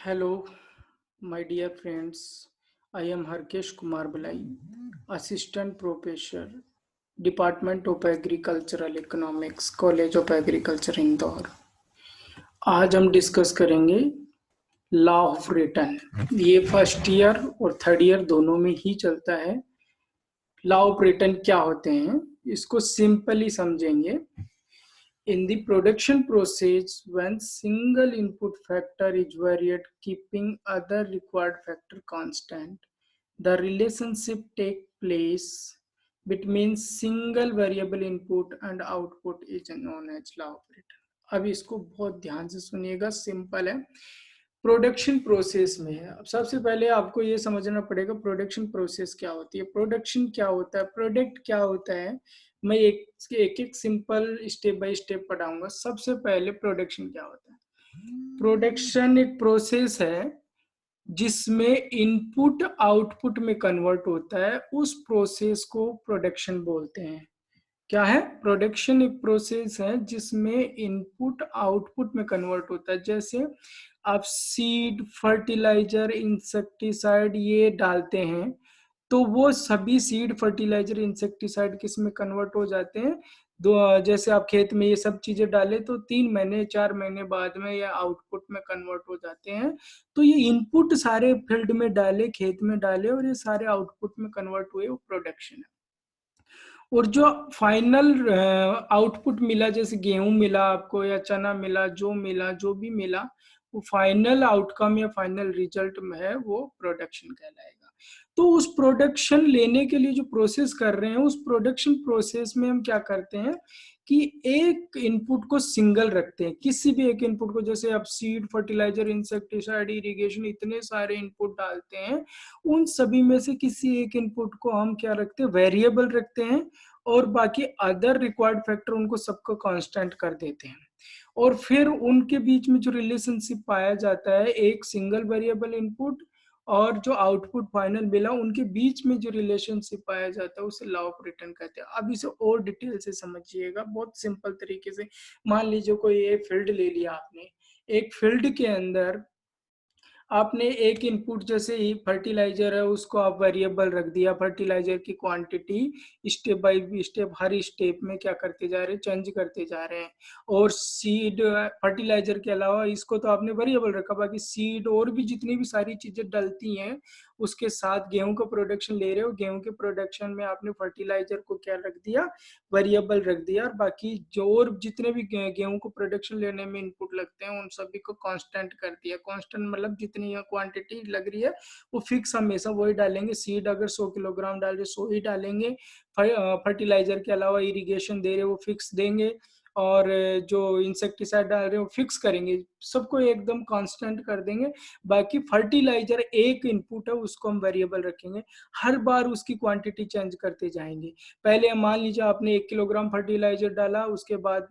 Hello, my dear friends. I am Harkesh Kumar Balai, Assistant Professor, Department of Agricultural Economics, College of Agriculture Indore. आज हम discuss करेंगे law of return. ये first year और third year दोनों में ही चलता है। लॉ ऑफ रिटर्न क्या होते हैं इसको सिंपली समझेंगे। In the production process, when single input factor is varied, keeping other required factor constant, the relationship take place between single variable input and output is known as law of return। अब इसको बहुत ध्यान से सुनिएगा, simple है। Production process में है। अब सबसे पहले आपको ये समझना पड़ेगा प्रोडक्शन प्रोसेस क्या होती है, प्रोडक्शन क्या होता है, प्रोडक्ट क्या होता है। मैं एक एक सिंपल स्टेप बाय स्टेप पढ़ाऊंगा। सबसे पहले प्रोडक्शन क्या होता है। प्रोडक्शन एक प्रोसेस है जिसमें इनपुट आउटपुट में कन्वर्ट होता है, उस प्रोसेस को प्रोडक्शन बोलते हैं। क्या है? प्रोडक्शन एक प्रोसेस है जिसमें इनपुट आउटपुट में कन्वर्ट होता है। जैसे आप सीड, फर्टिलाइजर, इंसेक्टिसाइड ये डालते हैं तो वो सभी सीड, फर्टिलाइजर, इंसेक्टिसाइड किस में कन्वर्ट हो जाते हैं। दो, जैसे आप खेत में ये सब चीजें डाले तो 3 महीने 4 महीने बाद में ये आउटपुट में कन्वर्ट हो जाते हैं। तो ये इनपुट सारे फील्ड में डाले, खेत में डाले और ये सारे आउटपुट में कन्वर्ट हुए, वो प्रोडक्शन है। और जो फाइनल आउटपुट मिला, जैसे गेहूं मिला आपको या चना मिला, जो मिला, जो भी मिला, वो फाइनल आउटकम या फाइनल रिजल्ट में है, वो प्रोडक्शन कहलाएगा। तो उस प्रोडक्शन लेने के लिए जो प्रोसेस कर रहे हैं, उस प्रोडक्शन प्रोसेस में हम क्या करते हैं कि एक इनपुट को सिंगल रखते हैं। किसी भी एक इनपुट को, जैसे आप सीड, फर्टिलाइजर, इंसेक्टिसाइड, इरिगेशन, इतने सारे इनपुट डालते हैं, उन सभी में से किसी एक इनपुट को हम क्या रखते हैं, वेरिएबल रखते हैं, और बाकी अदर रिक्वायर्ड फैक्टर उनको सबको कांस्टेंट कर देते हैं। और फिर उनके बीच में जो रिलेशनशिप पाया जाता है, एक सिंगल वेरिएबल इनपुट और जो आउटपुट फाइनल मिला, उनके बीच में जो रिलेशनशिप पाया जाता है उसे लॉ ऑफ रिटर्न कहते हैं। अब इसे और डिटेल से समझिएगा, बहुत सिंपल तरीके से। मान लीजिए कोई एक फील्ड ले लिया आपने। एक फील्ड के अंदर आपने एक इनपुट, जैसे ही फर्टिलाइजर है, उसको आप वेरिएबल रख दिया। फर्टिलाइजर की quantity step by step her step में क्या करते जा रहे हैं, चेंज करते जा रहे हैं। और सीड, फर्टिलाइजर के अलावा इसको तो आपने वेरिएबल रखा, बाकी सीड और भी जितनी भी सारी चीजें डलती हैं, उसके साथ गेहूं का प्रोडक्शन ले रहे हो, गेहूं के प्रोडक्शन में आपने फर्टिलाइजर को क्या रख दिया, वेरिएबल रख दिया। और बाकी जो और जितने भी गेहूं को प्रोडक्शन लेने में इनपुट लगते हैं, उन सभी को कांस्टेंट कर दिया। कांस्टेंट मतलब जितनी क्वांटिटी लग रही है वो फिक्स हमेशा वही डालेंगे। सीड अगर 100 किलोग्राम डाल रहे 100 ही डालेंगे। फर्टिलाइजर के अलावा इरिगेशन दे रहे वो फिक्स देंगे, और जो इंसेक्टिसाइड डाल रहे हैं वो फिक्स करेंगे, सबको एकदम कांस्टेंट कर देंगे। बाकी फर्टिलाइजर एक इनपुट है, उसको हम वेरिएबल रखेंगे, हर बार उसकी क्वांटिटी चेंज करते जाएंगे। पहले मान लीजिए आपने 1 किलोग्राम फर्टिलाइजर डाला, उसके बाद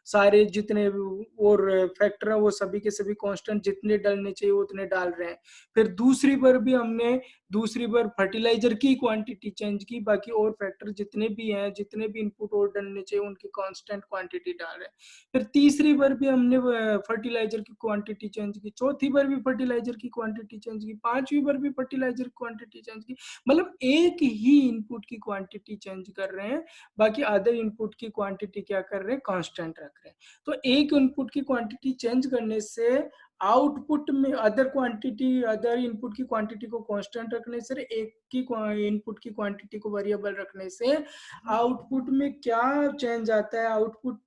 सारे जितने और फैक्टर है वो सभी के सभी कांस्टेंट जितने डालने चाहिए उतने डाल रहे हैं। फिर दूसरी बार भी हमने दूसरी बार फर्टिलाइजर की क्वांटिटी चेंज की, बाकी और फैक्टर जितने भी हैं, जितने भी इनपुट और डालने चाहिए उनकी कांस्टेंट क्वांटिटी डाल रहे हैं। फिर तीसरी बार भी हमने फर्टिलाइजर की क्वांटिटी चेंज की, चौथी बार भी फर्टिलाइजर की क्वांटिटी चेंज की, पांचवी बार भी फर्टिलाइजर की क्वांटिटी चेंज की। मतलब एक ही इनपुट की क्वांटिटी चेंज कर रहे हैं, बाकी अदर इनपुट की क्वांटिटी क्या कर रहे हैं, कांस्टेंट रख रहे हैं। तो एक इनपुट की क्वांटिटी चेंज करने से आउटपुट में अदर क्वांटिटी, अदर इनपुट की क्वांटिटी को कांस्टेंट रखने से, एक की इनपुट की क्वांटिटी को वेरिएबल रखने से आउटपुट में क्या चेंज आता है, आउटपुट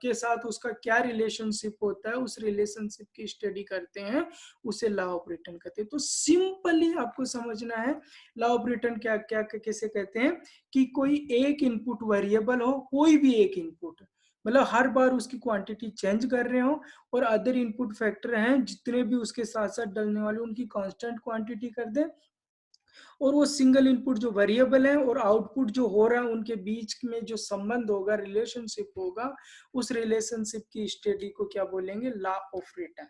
के साथ उसका क्या रिलेशनशिप होता है, उस रिलेशनशिप की स्टडी करते हैं, उसे लॉ ऑफ रिटर्न कहते हैं। तो सिंपली आपको समझना है लॉ ऑफ रिटर्न क्या क्या किसे कहते हैं, कि कोई एक इनपुट वेरिएबल हो, कोई भी एक इनपुट, मतलब हर बार उसकी क्वांटिटी चेंज कर रहे हो, और अदर इनपुट फैक्टर हैं जितने भी उसके साथ साथ डलने वाले उनकी कांस्टेंट क्वांटिटी कर दे, और वो सिंगल इनपुट जो वेरिएबल है और आउटपुट जो हो रहा है उनके बीच में जो संबंध होगा, रिलेशनशिप होगा, उस रिलेशनशिप की स्टडी को क्या बोलेंगे, लॉ ऑफ रिटर्न।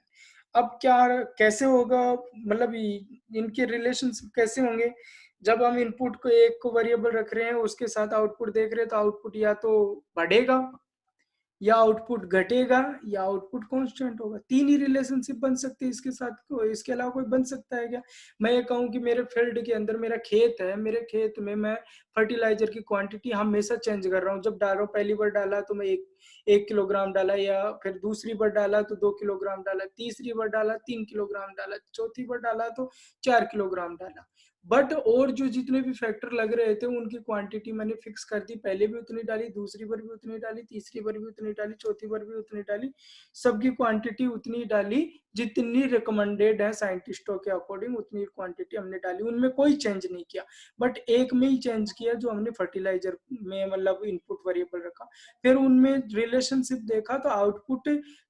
अब क्या कैसे होगा, मतलब इनके रिलेशनशिप कैसे होंगे। जब हम इनपुट को एक को वेरिएबल रख रहे हैं, उसके साथ आउटपुट देख रहे हैं, तो आउटपुट या तो बढ़ेगा या आउटपुट घटेगा या आउटपुट कांस्टेंट होगा। तीन ही रिलेशनशिप बन सकते हैं इसके साथ, इसके अलावा कोई बन सकता है क्या? मैं ये कहूँ कि मेरे फील्ड के अंदर मेरा खेत है, मेरे खेत में मैं फर्टिलाइजर की क्वांटिटी हमेशा चेंज कर रहा हूँ। जब डाल रहा हूँ, पहली बार डाला तो मैं एक किलोग्राम डाला, या फिर दूसरी बार डाला तो 2 किलोग्राम डाला, तीसरी बार डाला 3 किलोग्राम डाला, चौथी बार डाला तो 4 किलोग्राम डाला। बट और जो जितने भी फैक्टर लग रहे थे उनकी क्वांटिटी मैंने फिक्स कर दी, पहले भी उतनी डाली, दूसरी बार भी उतनी डाली, तीसरी बार भी उतनी डाली, चौथी बार भी उतनी डाली, सबकी क्वांटिटी उतनी डाली जितनी रिकमेंडेड है साइंटिस्टों के अकॉर्डिंग, उतनी क्वांटिटी हमने डाली, उनमें कोई चेंज नहीं किया। बट एक में ही चेंज किया जो हमने फर्टिलाइजर में मतलब इनपुट वेरिएबल रखा। फिर उनमें रिलेशनशिप देखा तो आउटपुट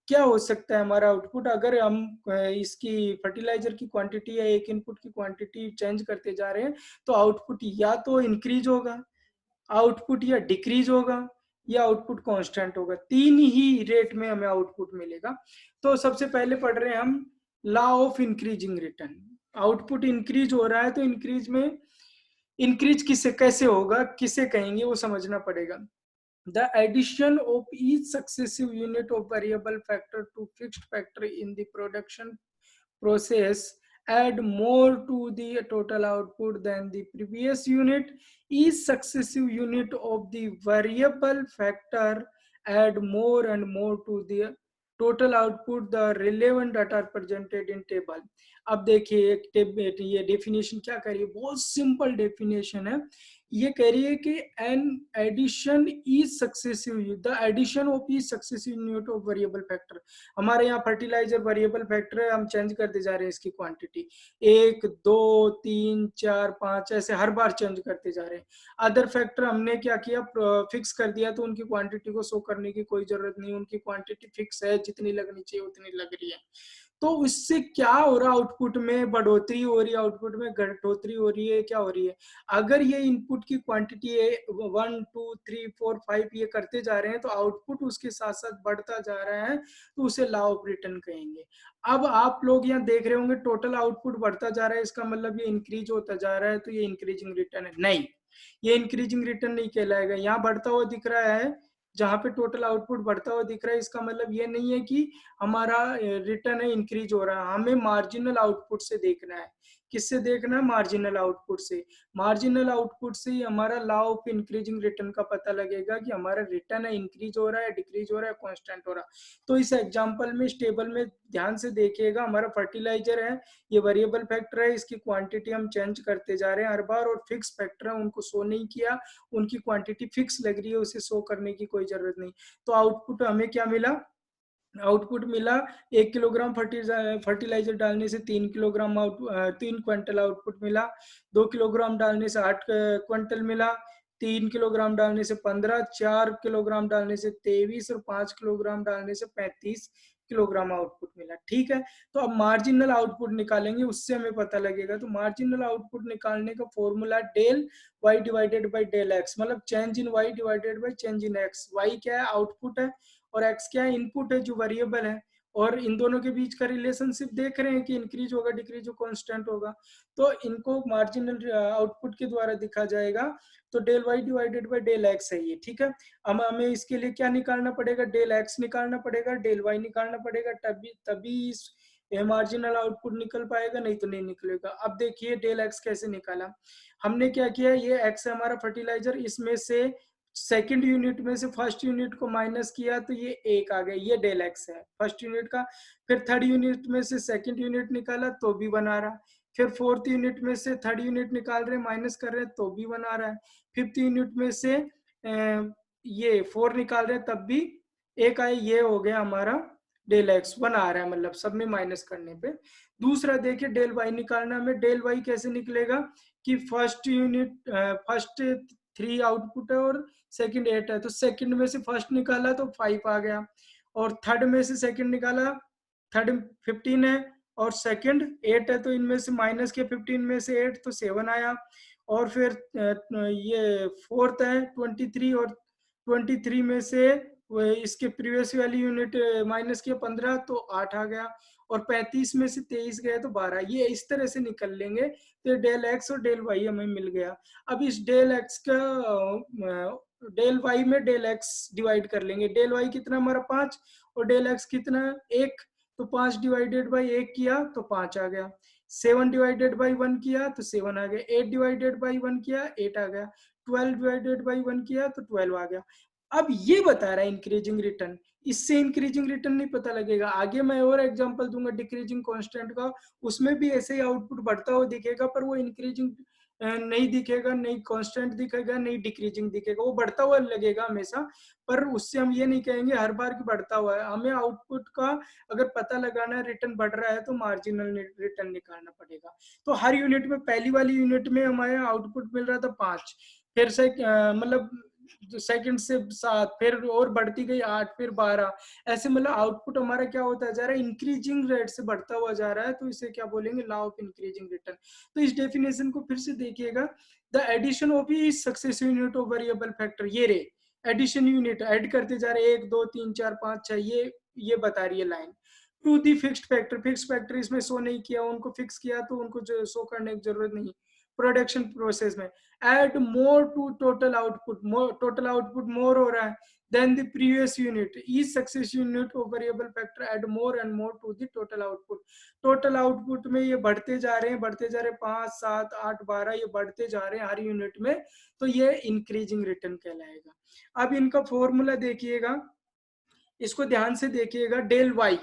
क्या हो सकता है हमारा आउटपुट, अगर हम इसकी फर्टिलाइजर की क्वांटिटी या एक इनपुट की क्वांटिटी चेंज करते जा रहे हैं तो आउटपुट या तो इंक्रीज होगा, आउटपुट या डिक्रीज होगा, या आउटपुट कांस्टेंट होगा। तीन ही रेट में हमें आउटपुट मिलेगा। तो सबसे पहले पढ़ रहे हैं हम law of increasing return. Output increase हो रहा है तो इंक्रीज में इंक्रीज किसे कैसे होगा, किसे कहेंगे, वो समझना पड़ेगा। The addition of each successive unit of variable factor to fixed factor in the production process add more to the total output than the previous unit. Each successive unit of the variable factor add more and more to the total output. The relevant data are presented in table. अब देखिए एक ये definition क्या कर रही है, बहुत simple definition है। ये कह रही है कि an addition is successive, the addition of is successive unit of variable factor. हमारे यहाँ फर्टिलाइजर वेरिएबल फैक्टर है, हम चेंज करते जा रहे हैं इसकी क्वांटिटी, 1 2 3 4 5 ऐसे हर बार चेंज करते जा रहे हैं। अदर फैक्टर हमने क्या किया, फिक्स कर दिया, तो उनकी क्वांटिटी को शो करने की कोई जरूरत नहीं, उनकी क्वांटिटी फिक्स है, जितनी लगनी चाहिए उतनी लग रही है। तो उससे क्या हो रहा, आउटपुट में बढ़ोतरी हो रही है, आउटपुट में घटोतरी हो रही है, क्या हो रही है? अगर ये इनपुट की क्वांटिटी है 1 2 3 4 5 ये करते जा रहे हैं तो आउटपुट उसके साथ साथ बढ़ता जा रहा है, तो उसे लॉ ऑफ रिटर्न कहेंगे। अब आप लोग यहाँ देख रहे होंगे टोटल आउटपुट बढ़ता जा रहा है, इसका मतलब ये इंक्रीज होता जा रहा है, तो ये इंक्रीजिंग रिटर्न है। नहीं, ये इंक्रीजिंग रिटर्न नहीं कहलाएगा। यहाँ बढ़ता हुआ दिख रहा है, जहां पे टोटल आउटपुट बढ़ता हुआ दिख रहा है, इसका मतलब ये नहीं है कि हमारा रिटर्न है इंक्रीज हो रहा है। हमें मार्जिनल आउटपुट से देखना है। किससे देखना है? मार्जिनल आउटपुट से। मार्जिनल आउटपुट से ही हमारा लॉ ऑफ इंक्रीजिंग रिटर्न का पता लगेगा कि हमारा रिटर्न है इंक्रीज हो रहा है, डिक्रीज हो रहा है, कांस्टेंट हो रहा है। तो इस एग्जांपल में, इस टेबल में ध्यान से देखिएगा, हमारा फर्टिलाइजर है, ये वेरिएबल फैक्टर है, इसकी क्वांटिटी हम चेंज करते जा रहे हैं हर बार, और फिक्स फैक्टर है, उनको शो नहीं किया, उनकी क्वांटिटी फिक्स लग रही है, उसे शो करने की कोई जरूरत नहीं। तो आउटपुट हमें क्या मिला? आउटपुट मिला 1 किलोग्राम फर्टिलाइजर डालने से 3 किलोग्राम 3 क्विंटल आउटपुट मिला, 2 किलोग्राम डालने से 8 क्विंटल मिला, 3 किलोग्राम डालने से 15, 4 किलोग्राम डालने से 23 और 5 किलोग्राम डालने से 35 किलोग्राम आउटपुट मिला। ठीक है, तो अब मार्जिनल आउटपुट निकालेंगे, उससे हमें पता लगेगा। तो मार्जिनल आउटपुट निकालने का formula del Y divided by del X, मतलब change in Y divided by change in X. Y क्या है? आउटपुट है, और एक्स क्या है? इनपुट है, जो वेरिएबल है। और इन दोनों के बीच का रिलेशनशिप देख रहे हैं कि इंक्रीज होगा, डिक्रीज हो, कांस्टेंट होगा। तो इनको मार्जिनल आउटपुट के द्वारा दिखा जाएगा। तो del Y divided by del X है ये। ठीक है, अब हमें इसके लिए क्या निकालना पड़ेगा? डेल एक्स निकालना पड़ेगा, डेल वाई निकालना पड़ेगा, तभी तभी इस मार्जिनल आउटपुट निकल पाएगा, नहीं तो नहीं निकलेगा। अब देखिए डेल एक्स कैसे निकाला। हमने क्या किया, ये एक्स है हमारा फर्टिलाइजर, इसमें से सेकंड यूनिट में से फर्स्ट यूनिट को माइनस किया तो ये 1 आ गया, ये डेल एक्स है फर्स्ट यूनिट का। फिर थर्ड यूनिट में से सेकंड यूनिट निकाला तो भी बना रहा। फिर फोर्थ यूनिट में से थर्ड यूनिट निकाल रहे, माइनस कर रहे तो भी बना रहा है। फिफ्थ यूनिट में से ये 4 निकाल रहे तब भी 1 आए, ये हो गया हमारा डेल एक्स। 1 आ रहा है, मतलब सब में माइनस करने पे। दूसरा देखिए डेल वाई निकालना में, डेल वाई कैसे निकलेगा कि फर्स्ट यूनिट फर्स्ट 3 आउटपुट है और सेकंड 8 है, तो सेकंड में से फर्स्ट निकाला तो 5 आ गया, और थर्ड में से सेकंड निकाला, थर्ड 15 है और सेकंड 8 है, तो इनमें से माइनस के 15 में से 8 तो 7 आया। और फिर ये फोर्थ है 23, और 23 में से इसके प्रीवियस वाली यूनिट माइनस किया 15 तो 8 आ गया, और 35 में से 23 गए तो 12। ये इस तरह से निकल लेंगे, तो डेल एक्स और डेल वाई हमें मिल गया। अब इस डेल एक्स का डेल वाई में डेल एक्स डिवाइड कर लेंगे। डेल वाई कितना हमारा 5 और डेल एक्स कितना 1, तो 5 डिवाइडेड बाई 1 किया तो 5 आ गया। 7 डिवाइडेड बाई 1 किया तो 7 आ गया। 8 डिवाइडेड बाई 1 किया 8 आ गया। 12 डिवाइडेड बाई 1 किया तो 12 आ गया। अब ये बता रहा है इंक्रीजिंग रिटर्न, इससे इंक्रीजिंग रिटर्न नहीं पता लगेगा। आगे मैं और एग्जांपल दूंगा डिक्रीजिंग कांस्टेंट का, उसमें भी ऐसे ही आउटपुट बढ़ता हुआ दिखेगा, पर वो इंक्रीजिंग नहीं दिखेगा, नहीं कांस्टेंट दिखेगा, नहीं डिक्रीजिंग दिखेगा, वो बढ़ता हुआ लगेगा हमेशा। पर उससे हम ये नहीं कहेंगे हर बार की बढ़ता हुआ है। हमें आउटपुट का अगर पता लगाना है रिटर्न बढ़ रहा है तो मार्जिनल रिटर्न निकालना पड़ेगा। तो हर यूनिट में पहली वाली यूनिट में हमारे आउटपुट मिल रहा था 5, फिर से मतलब सेकंड से 7, फिर और बढ़ती गई 8, फिर 12, ऐसे मतलब आउटपुट हमारा क्या होता जा रहा है, इंक्रीजिंग रेट से बढ़ता हुआ जा रहा है। तो इसे क्या बोलेंगे, लॉ ऑफ इंक्रीजिंग रिटर्न। तो इस डेफिनेशन को फिर से देखिएगा, the addition of each successive unit of variable factor, ये रे एडिशन यूनिट ऐड करते जा रहे 1 2 3 4 5 6, ये बता रही है line. To the fixed factor, fixed factor इसमें शो नहीं किया, उनको फिक्स किया तो उनको जो शो करने की जरूरत नहीं। प्रोडक्शन प्रोसेस में add more to total output, more total output more हो रहा है than the previous unit, each successive unit of variable factor add more and more to the total output। total output में ये बढ़ते जा रहे हैं, बढ़ते जा रहे हैं, 5 7 8 12, ये बढ़ते जा रहे हैं हर यूनिट में, तो ये इंक्रीजिंग रिटर्न कहलाएगा। अब इनका फॉर्मूला देखिएगा, इसको ध्यान से देखिएगा। Del Y,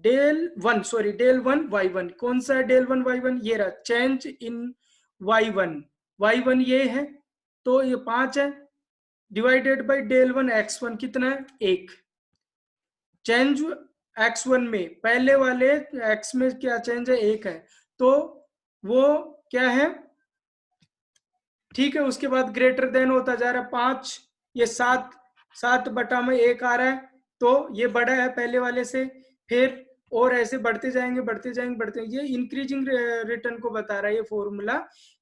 del one Y one, कौन सा है डेल वन वाई वन, ये रहा change in Y one, Y one ये है तो ये 5 है, divided by del one X one कितना है 1। चेंज एक्स वन में पहले वाले एक्स में क्या चेंज है 1 है, तो वो क्या है, ठीक है। उसके बाद ग्रेटर देन होता जा रहा है 5, ये 7, 7 बटा में 1 आ रहा है, तो ये बड़ा है पहले वाले से। फिर और ऐसे बढ़ते जाएंगे बढ़ते जाएंगे बढ़ते, ये इंक्रीजिंग रिटर्न को बता रहा है ये फॉर्मूला,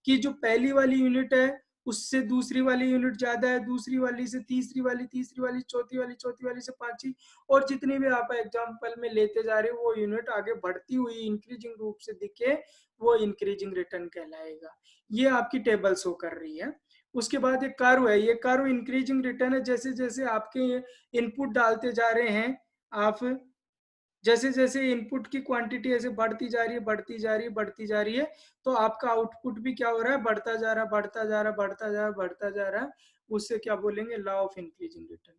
कि जो पहली वाली यूनिट है उससे दूसरी वाली यूनिट ज्यादा है, दूसरी वाली से तीसरी वाली, तीसरी वाली चौथी वाली, चौथी वाली से पांचवी, और जितनी भी आप एग्जांपल में लेते जा रहे हो वो यूनिट आगे बढ़ती हुई इंक्रीजिंग रूप से दिखे, वो इंक्रीजिंग रिटर्न कहलाएगा। ये आपकी टेबल शो कर रही है। उसके बाद एक कर्व है, ये कर्व इंक्रीजिंग रिटर्न है। जैसे जैसे आपके इनपुट डालते जा रहे हैं आप, जैसे जैसे इनपुट की क्वांटिटी ऐसे बढ़ती जा रही है बढ़ती जा रही है बढ़ती जा रही है, तो आपका आउटपुट भी क्या हो रहा है, बढ़ता जा रहा है बढ़ता जा रहा है बढ़ता जा रहा है बढ़ता जा रहा है। उससे क्या बोलेंगे, लॉ ऑफ इंक्रीजिंग रिटर्न।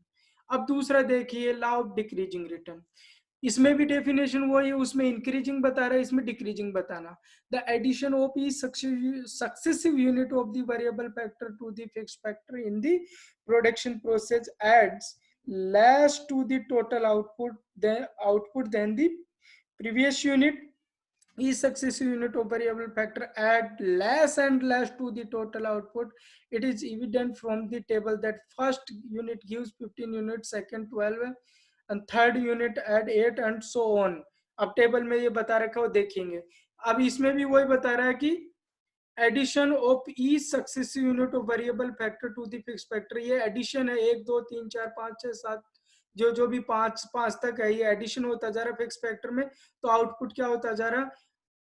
अब दूसरा देखिए, लॉ ऑफ डिक्रीजिंग रिटर्न। इसमें भी डेफिनेशन वो है, उसमें इंक्रीजिंग बता रहा है, इसमें डिक्रीजिंग बताना। The addition of each successive unit of the variable factor to the fixed factor in the production process adds less to the total output than the previous unit. Each successive unit of variable factor add less and less to the total output. It is evident from the table that first unit gives 15 units, second 12 and third unit add 8 and so on। अब table में ये बता रखा है, वो देखेंगे। अब इसमें भी वही बता रहा है कि addition of each successive unit of variable factor to the fixed factor, ये एडिशन है 1 2 3 4 5 6 7, जो जो भी 5 5 तक है, ये एडिशन होता जा रहा है फिक्स फैक्टर में। तो आउटपुट क्या होता जा रहा है,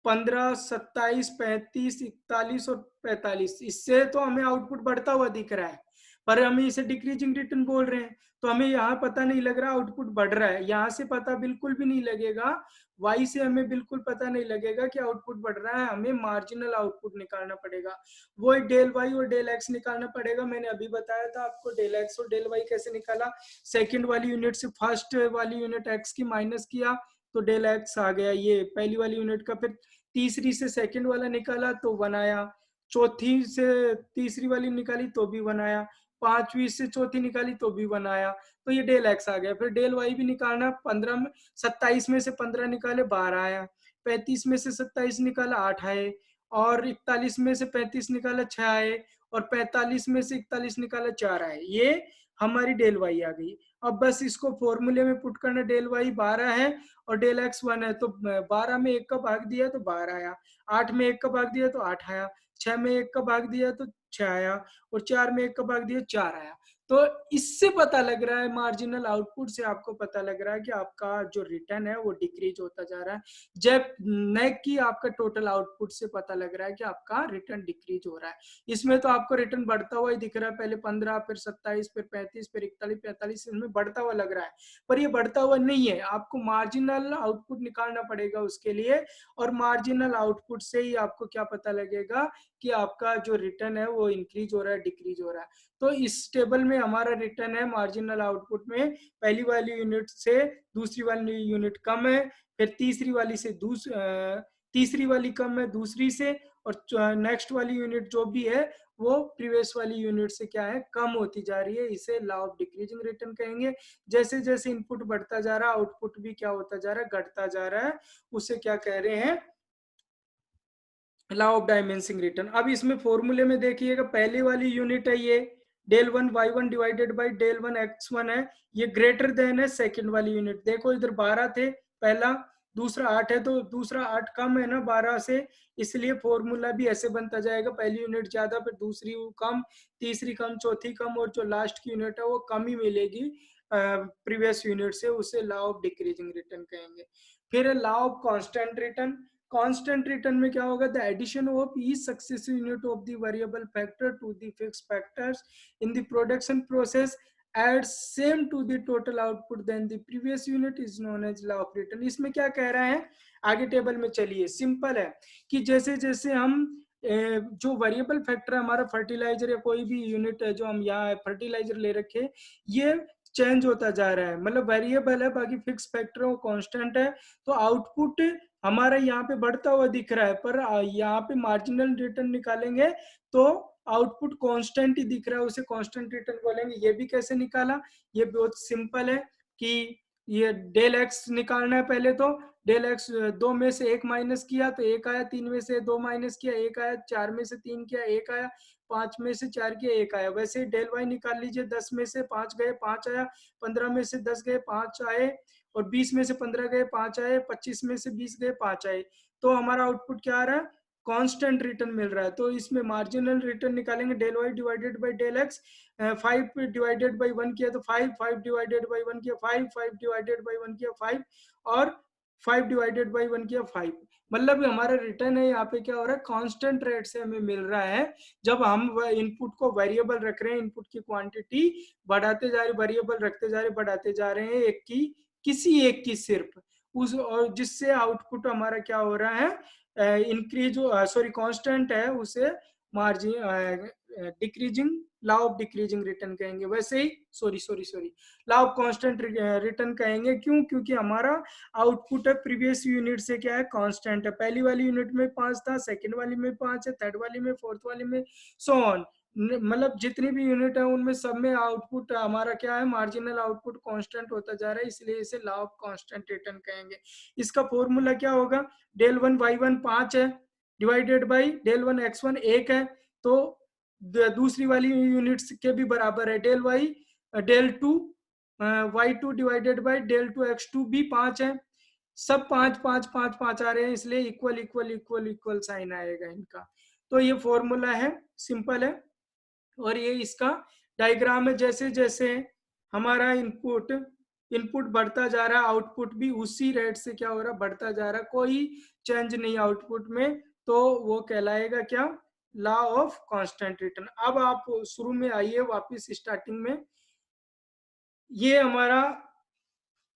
15 27 35 41 और 45। इससे तो हमें आउटपुट बढ़ता हुआ दिख रहा है, पर हमें इसे डिक्रीजिंग रिटर्न बोल रहे हैं, तो हमें यहाँ पता नहीं लग रहा आउटपुट बढ़ रहा है। यहाँ से पता बिल्कुल भी नहीं लगेगा, वाई से हमें बिल्कुल पता नहीं लगेगा कि आउटपुट बढ़ रहा है। हमें मार्जिनल आउटपुट निकालना पड़ेगा, वो डेल वाई और डेल एक्स निकालना पड़ेगा। मैंने अभी बताया था आपको डेल एक्स और डेल वाई कैसे निकाला। सेकंड वाली यूनिट से फर्स्ट वाली यूनिट एक्स की माइनस किया तो डेल एक्स आ गया, ये पहली वाली यूनिट का। फिर तीसरी से सेकंड वाला निकाला तो 1 आया, चौथी से तीसरी वाली निकाली तो भी 1 आया, पांचवी से चौथी निकाली तो भी 1 आया, तो ये डेल एक्स आ गया। फिर डेल वाई भी निकालना, 15 में 27 में से 15 निकाले 12 आया, 35 में से 27 निकाला 8 आए, और 41 में से 35 निकाला 6 आए, और 45 में से 41 निकाला 4 आए। ये हमारी डेल वाई आ गई। अब बस इसको फॉर्मूले में पुट करना, डेल वाई 12 है और डेल एक्स 1 है, तो 12 में 1 का भाग दिया तो 12 आया, 8 में 1 का भाग दिया तो 8 आया, 6 में 1 का भाग दिया तो 6 आया, और 4 में 1 का भाग दिया 4 आया। तो इससे पता लग रहा है, मार्जिनल आउटपुट से आपको पता लग रहा है कि आपका जो रिटर्न है वो डिक्रीज होता जा रहा है, जब न कि आपका टोटल आउटपुट से पता लग रहा है कि आपका रिटर्न डिक्रीज हो रहा है। इसमें तो आपको रिटर्न बढ़ता हुआ ही दिख रहा है, पहले 15, फिर 27, फिर 35, फिर 41, 45, इसमें बढ़ता हुआ लग रहा है, पर ये बढ़ता हुआ नहीं है। आपको मार्जिनल आउटपुट निकालना पड़ेगा उसके लिए, और मार्जिनल आउटपुट से ही आपको क्या पता लगेगा कि आपका जो रिटर्न है वो इंक्रीज हो रहा है, डिक्रीज हो रहा है। तो इस टेबल में हमारा रिटर्न है मार्जिनल आउटपुट में, पहली वाली यूनिट से दूसरी वाली यूनिट कम है, फिर तीसरी वाली से तीसरी वाली कम है दूसरी से, और नेक्स्ट वाली यूनिट जो भी है वो प्रीवियस वाली यूनिट से क्या है, कम होती जा रही है। इसे लॉ ऑफ डिक्रीजिंग रिटर्न कहेंगे। जैसे जैसे इनपुट बढ़ता जा रहा है, आउटपुट भी क्या होता जा रहा है, घटता जा रहा है। उसे क्या कह रहे हैं, लॉ ऑफ डायमेंसिंग रिटर्न। अब इसमें फॉर्मूले में देखिएगा, पहली वाली यूनिट है ये del one Y one divided by del one X one है, ये ग्रेटर देन है सेकंड वाली यूनिट। देखो इधर 12 थे पहला, दूसरा 8 है, तो दूसरा 8 कम है ना 12 से, इसलिए फॉर्मूला भी ऐसे बनता जाएगा, पहली यूनिट ज्यादा, फिर दूसरी कम, तीसरी कम, चौथी कम, और जो लास्ट की यूनिट है वो कम ही मिलेगी प्रीवियस यूनिट से। उसे लॉ ऑफ डिक्रीजिंग रिटर्न कहेंगे। फिर law of constant return. Constant return में क्या होगा, the addition of each successive unit of the variable factor to the fixed factors in the production process add same to the total output than the previous unit is known as law of return. इसमें क्या कह रहा है, आगे table में चलिए, simple है कि जैसे जैसे हम जो वेरिएबल फैक्टर है हमारा, फर्टिलाइजर या कोई भी यूनिट है जो हम यहाँ फर्टिलाइजर ले रखे, ये चेंज होता जा रहा है, मतलब वेरिएबल है, बाकी फिक्स फैक्टर वो कांस्टेंट है, तो आउटपुट हमारा यहाँ पे बढ़ता हुआ दिख रहा है, पर यहाँ पे मार्जिनल रिटर्न निकालेंगे तो आउटपुट कांस्टेंट ही दिख रहा है, उसे कांस्टेंट रिटर्न बोलेंगे। ये भी कैसे निकाला, ये बहुत सिंपल है कि ये डेल एक्स निकालना है पहले, तो डेल एक्स 2 में से 1 माइनस किया तो 1 आया, 3 में से 2 माइनस किया 1 आया, 4 में से 3 किया 1 आया, 5 में से 4 किया 1 आया। वैसे ही डेल वाई निकाल लीजिए, 10 में से 5 गए 5 आया, 15 में से 10 गए 5 आए, और 20 में से 15 गए 5 आए, 25 में से 20 गए 5 आए, तो हमारा आउटपुट क्या आ रहा है, कांस्टेंट रिटर्न मिल रहा है। तो इसमें मार्जिनल रिटर्न निकालेंगे, del Y divided by del X, 5 divided by 1 किया तो 5, 5 डिवाइडेड बाई 1 किया 5, 5 डिवाइडेड बाई 1 किया 5, और 5 डिवाइडेड बाई 1 किया 5। मतलब हमारा रिटर्न है यहाँ पे क्या हो रहा है, कांस्टेंट रेट से हमें मिल रहा है। जब हम इनपुट को वेरिएबल रख रहे हैं, इनपुट की क्वांटिटी बढ़ाते जा रहे, वेरिएबल रखते जा रहे, बढ़ाते जा रहे हैं, एक की किसी एक की सिर्फ उस, और जिससे आउटपुट हमारा क्या हो रहा है, इंक्रीज, सॉरी कांस्टेंट है, उसे margin decreasing, law of decreasing return कहेंगे। वैसे ही sorry law of constant return कहेंगे, क्यों, क्योंकि हमारा आउटपुट है प्रीवियस यूनिट से क्या है, कांस्टेंट है। पहली वाली यूनिट में 5 था, सेकंड वाली में 5 है, थर्ड वाली में, फोर्थ वाली में, सो ऑन, मतलब जितनी भी यूनिट है उनमें सब में आउटपुट हमारा क्या है, मार्जिनल आउटपुट कांस्टेंट होता जा रहा है, इसलिए इसे लॉ ऑफ कांस्टेंट रिटर्न कहेंगे। इसका फॉर्मूला क्या होगा, डेल वन वाई वन 5 है divided by del one X one 1 है, तो दूसरी वाली यूनिट्स के भी बराबर है, del Y del two Y two divided by del two X two भी 5 है, सब 5 5 5 5 आ रहे हैं, इसलिए equal equal equal equal sign आएगा इनका। तो ये फॉर्मूला है, सिंपल है, और ये इसका डायग्राम है। जैसे जैसे हमारा इनपुट इनपुट बढ़ता जा रहा है, आउटपुट भी उसी रेट से क्या हो रहा है, बढ़ता जा रहा है, कोई चेंज नहीं आउटपुट में, तो वो कहलाएगा क्या, लॉ ऑफ कांस्टेंट रिटर्न। अब आप शुरू में आइए वापस स्टार्टिंग में, ये हमारा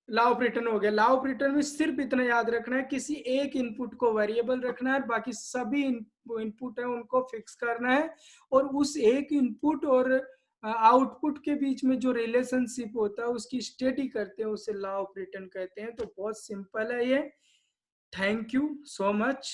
लॉ ऑफ रिटर्न हो गया। लॉ ऑफ रिटर्न में सिर्फ इतना याद रखना है, किसी एक इनपुट को वेरिएबल रखना है, बाकी सभी इनपुट है उनको फिक्स करना है, और उस एक इनपुट और आउटपुट के बीच में जो रिलेशनशिप होता है उसकी स्टडी करते हैं, उसे लॉ ऑफ रिटर्न कहते हैं। तो बहुत सिंपल है ये। Thank you so much.